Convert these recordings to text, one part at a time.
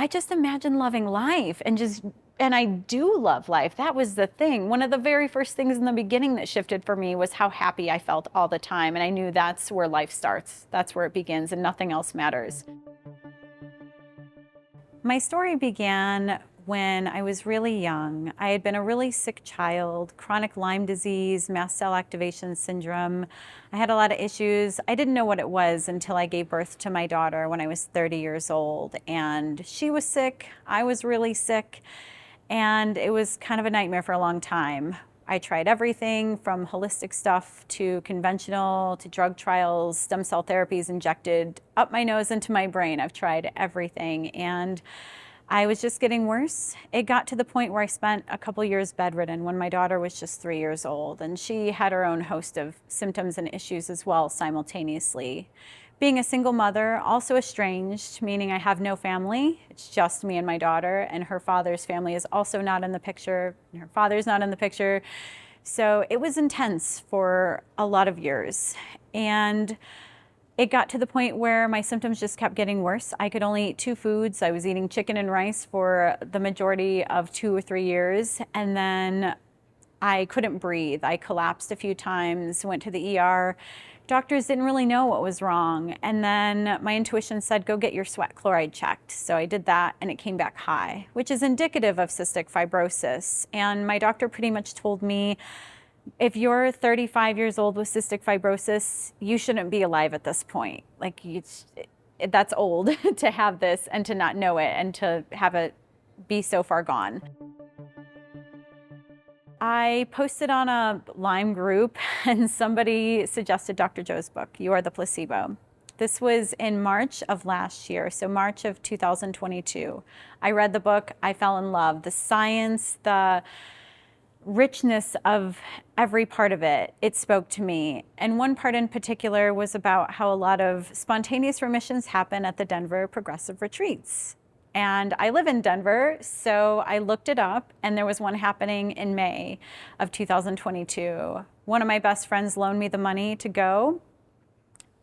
I just imagined loving life and I do love life. That was the thing. One of the very first things in the beginning that shifted for me was how happy I felt all the time. And I knew that's where life starts. That's where it begins, and nothing else matters. My story began when I was really young. I had been a really sick child, chronic Lyme disease, mast cell activation syndrome. I had a lot of issues. I didn't know what it was until I gave birth to my daughter when I was 30 years old. And she was sick, I was really sick, and it was kind of a nightmare for a long time. I tried everything from holistic stuff to conventional to drug trials, stem cell therapies injected up my nose into my brain. I've tried everything, and I was just getting worse. It got to the point where I spent a couple years bedridden when my daughter was just 3 years old, and she had her own host of symptoms and issues as well simultaneously. Being a single mother, also estranged, meaning I have no family. It's just me and my daughter, and her father's family is also not in the picture, and her father's not in the picture. So it was intense for a lot of years. And it got to the point where my symptoms just kept getting worse. I could only eat two foods. I was eating chicken and rice for the majority of 2 or 3 years, and then I couldn't breathe. I collapsed a few times, went to the ER. Doctors didn't really know what was wrong. And then my intuition said, go get your sweat chloride checked. So I did that, and it came back high, which is indicative of cystic fibrosis. And my doctor pretty much told me, if you're 35 years old with cystic fibrosis, you shouldn't be alive at this point. Like, that's old to have this and to not know it and to have it be so far gone. I posted on a Lyme group, and somebody suggested Dr. Joe's book, You Are the Placebo. This was in March of last year, so March of 2022. I read the book, I fell in love. The science, the richness of every part of it, it spoke to me. And one part in particular was about how a lot of spontaneous remissions happen at the Denver Progressive Retreats. And I live in Denver, so I looked it up, and there was one happening in May of 2022. One of my best friends loaned me the money to go,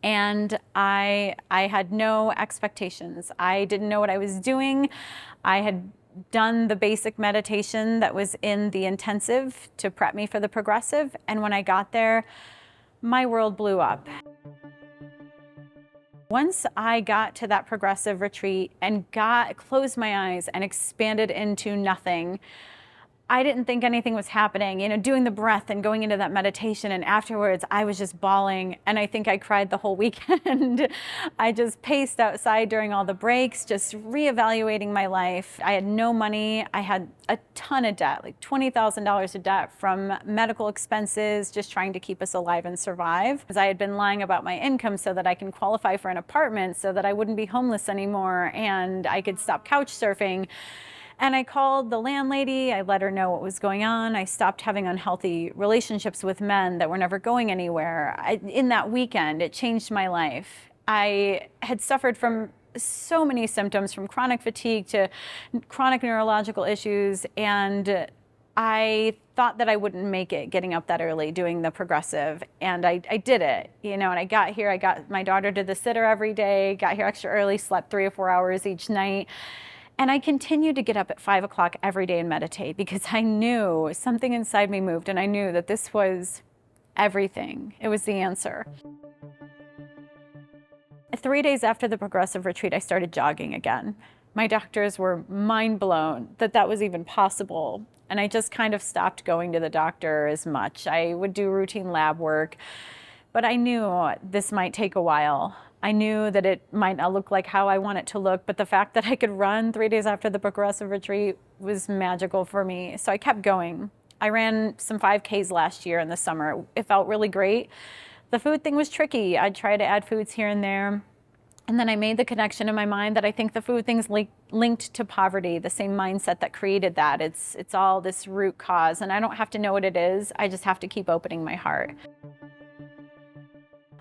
and I had no expectations. I didn't know what I was doing. I had done the basic meditation that was in the intensive to prep me for the progressive, and when I got there, my world blew up. Once I got to that progressive retreat and closed my eyes and expanded into nothing, I didn't think anything was happening. You know, doing the breath and going into that meditation, and afterwards I was just bawling, and I think I cried the whole weekend. I just paced outside during all the breaks, just reevaluating my life. I had no money. I had a ton of debt, like $20,000 of debt from medical expenses, just trying to keep us alive and survive. Because I had been lying about my income so that I can qualify for an apartment, so that I wouldn't be homeless anymore, and I could stop couch surfing. And I called the landlady, I let her know what was going on. I stopped having unhealthy relationships with men that were never going anywhere. In that weekend, it changed my life. I had suffered from so many symptoms, from chronic fatigue to chronic neurological issues, and I thought that I wouldn't make it getting up that early doing the progressive, and I did it, you know, and I got here, I got my daughter to the sitter every day, got here extra early, slept 3 or 4 hours each night. And I continued to get up at 5 o'clock every day and meditate, because I knew something inside me moved, and I knew that this was everything. It was the answer. 3 days after the progressive retreat, I started jogging again. My doctors were mind blown that that was even possible. And I just kind of stopped going to the doctor as much. I would do routine lab work, but I knew this might take a while. I knew that it might not look like how I want it to look, but the fact that I could run 3 days after the progressive retreat was magical for me. So I kept going. I ran some 5Ks last year in the summer. It felt really great. The food thing was tricky. I'd try to add foods here and there. And then I made the connection in my mind that I think the food thing's linked to poverty, the same mindset that created that. It's all this root cause, and I don't have to know what it is. I just have to keep opening my heart.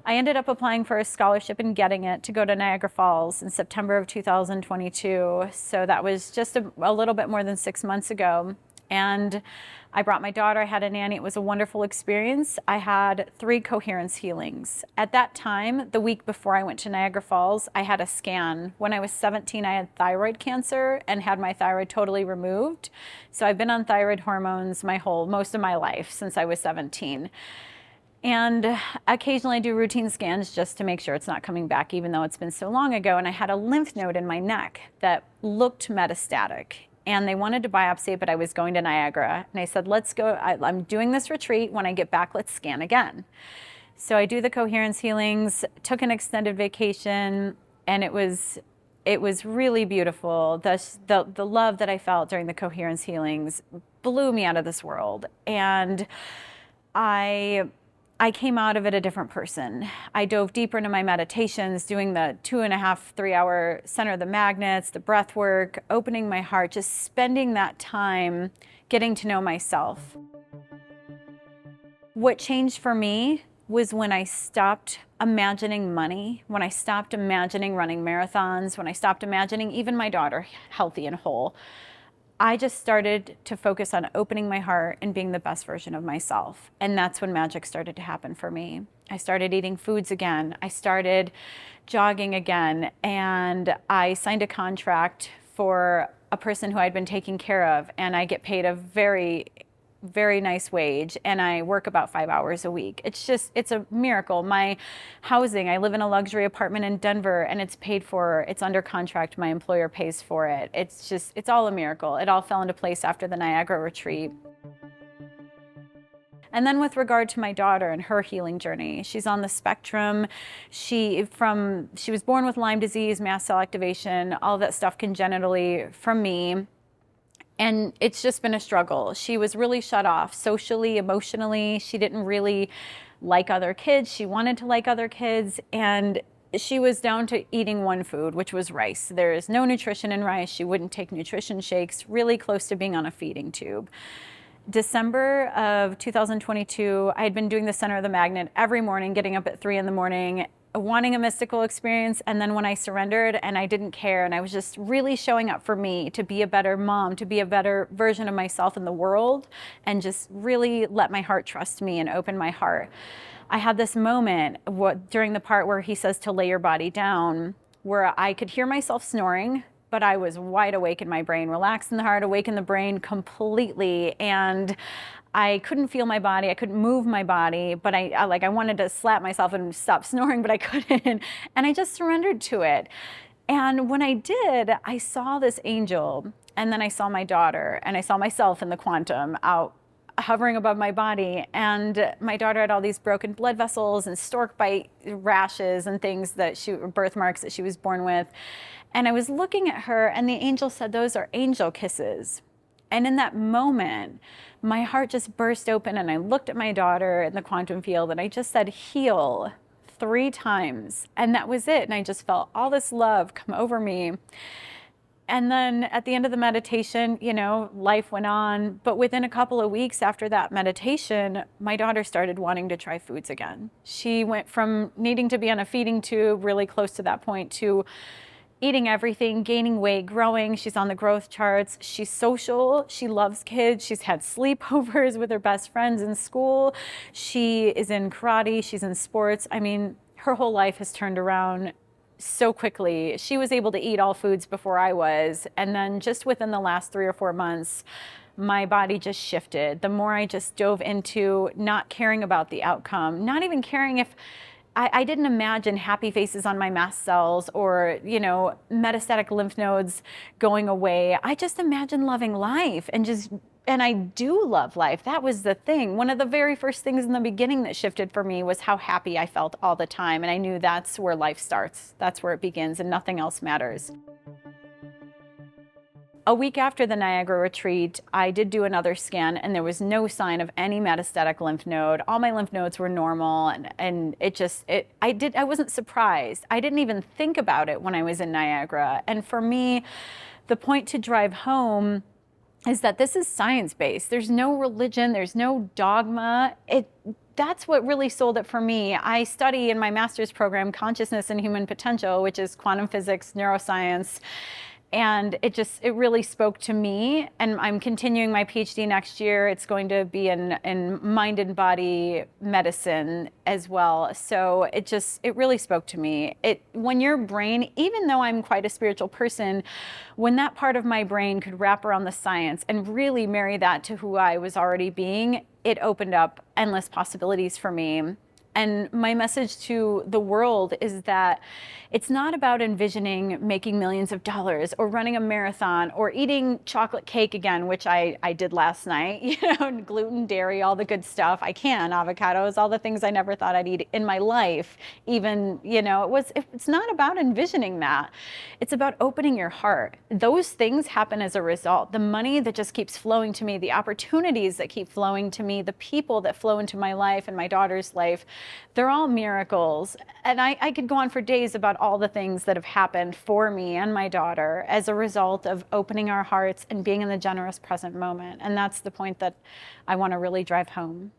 I ended up applying for a scholarship and getting it to go to Niagara Falls in September of 2022. So that was just a little bit more than 6 months ago. And I brought my daughter, I had a nanny. It was a wonderful experience. I had 3 coherence healings. At that time, the week before I went to Niagara Falls, I had a scan. When I was 17, I had thyroid cancer and had my thyroid totally removed. So I've been on thyroid hormones most of my life since I was 17. And occasionally I do routine scans just to make sure it's not coming back, even though it's been so long ago. And I had a lymph node in my neck that looked metastatic. And they wanted to biopsy it, but I was going to Niagara. And I said, let's go. I'm doing this retreat. When I get back, let's scan again. So I do the coherence healings, took an extended vacation, and it was really beautiful. The love that I felt during the coherence healings blew me out of this world. And I came out of it a different person. I dove deeper into my meditations, doing the 2.5, 3-hour center of the magnets, the breath work, opening my heart, just spending that time getting to know myself. What changed for me was when I stopped imagining money, when I stopped imagining running marathons, when I stopped imagining even my daughter healthy and whole. I just started to focus on opening my heart and being the best version of myself. And that's when magic started to happen for me. I started eating foods again. I started jogging again. And I signed a contract for a person who I'd been taking care of. And I get paid a very nice wage, and I work about 5 hours a week. It's a miracle. My housing, I live in a luxury apartment in Denver, and it's paid for, it's under contract, my employer pays for it. It's all a miracle. It all fell into place after the Niagara retreat. And then with regard to my daughter and her healing journey, she's on the spectrum. She was born with Lyme disease, mast cell activation, all that stuff congenitally from me. And it's just been a struggle. She was really shut off socially, emotionally. She didn't really like other kids. She wanted to like other kids. And she was down to eating one food, which was rice. There is no nutrition in rice. She wouldn't take nutrition shakes, really close to being on a feeding tube. December of 2022, I had been doing the center of the magnet every morning, getting up at 3 in the morning, wanting a mystical experience. And then when I surrendered and I didn't care, and I was just really showing up for me to be a better mom, to be a better version of myself in the world, and just really let my heart trust me and open my heart. I had this moment during the part where he says to lay your body down, where I could hear myself snoring, but I was wide awake in my brain, relaxed in the heart, awake in the brain completely. And I couldn't feel my body. I couldn't move my body, but I wanted to slap myself and stop snoring, but I couldn't. And I just surrendered to it. And when I did, I saw this angel, and then I saw my daughter, and I saw myself in the quantum out hovering above my body. And my daughter had all these broken blood vessels and stork bite rashes and things birthmarks that she was born with. And I was looking at her, and the angel said, "Those are angel kisses." And in that moment, my heart just burst open, and I looked at my daughter in the quantum field, and I just said, "Heal," 3 times. And that was it. And I just felt all this love come over me. And then at the end of the meditation, life went on. But within a couple of weeks after that meditation, my daughter started wanting to try foods again. She went from needing to be on a feeding tube, really close to that point, to eating everything, gaining weight, growing. She's on the growth charts. She's social. She loves kids. She's had sleepovers with her best friends in school. She is in karate. She's in sports. I mean, her whole life has turned around so quickly. She was able to eat all foods before I was. And then just within the last 3 or 4 months, my body just shifted. The more I just dove into not caring about the outcome, not even caring if I didn't imagine happy faces on my mast cells or, metastatic lymph nodes going away. I just imagined loving life and I do love life. That was the thing. One of the very first things in the beginning that shifted for me was how happy I felt all the time. And I knew that's where life starts. That's where it begins, and nothing else matters. A week after the Niagara retreat, I did do another scan, and there was no sign of any metastatic lymph node. All my lymph nodes were normal, and I wasn't surprised. I didn't even think about it when I was in Niagara. And for me, the point to drive home is that this is science-based. There's no religion, there's no dogma. That's what really sold it for me. I study in my master's program Consciousness and Human Potential, which is quantum physics, neuroscience. And it really spoke to me. And I'm continuing my PhD next year. It's going to be in mind and body medicine as well. So it really spoke to me. When your brain, even though I'm quite a spiritual person, when that part of my brain could wrap around the science and really marry that to who I was already being, it opened up endless possibilities for me. And my message to the world is that it's not about envisioning making millions of dollars or running a marathon or eating chocolate cake again, which I did last night, gluten, dairy, all the good stuff. I can, avocados, all the things I never thought I'd eat in my life. Even, it's not about envisioning that. It's about opening your heart. Those things happen as a result. The money that just keeps flowing to me, the opportunities that keep flowing to me, the people that flow into my life and my daughter's life, they're all miracles. And I could go on for days about all the things that have happened for me and my daughter as a result of opening our hearts and being in the generous present moment. And that's the point that I want to really drive home.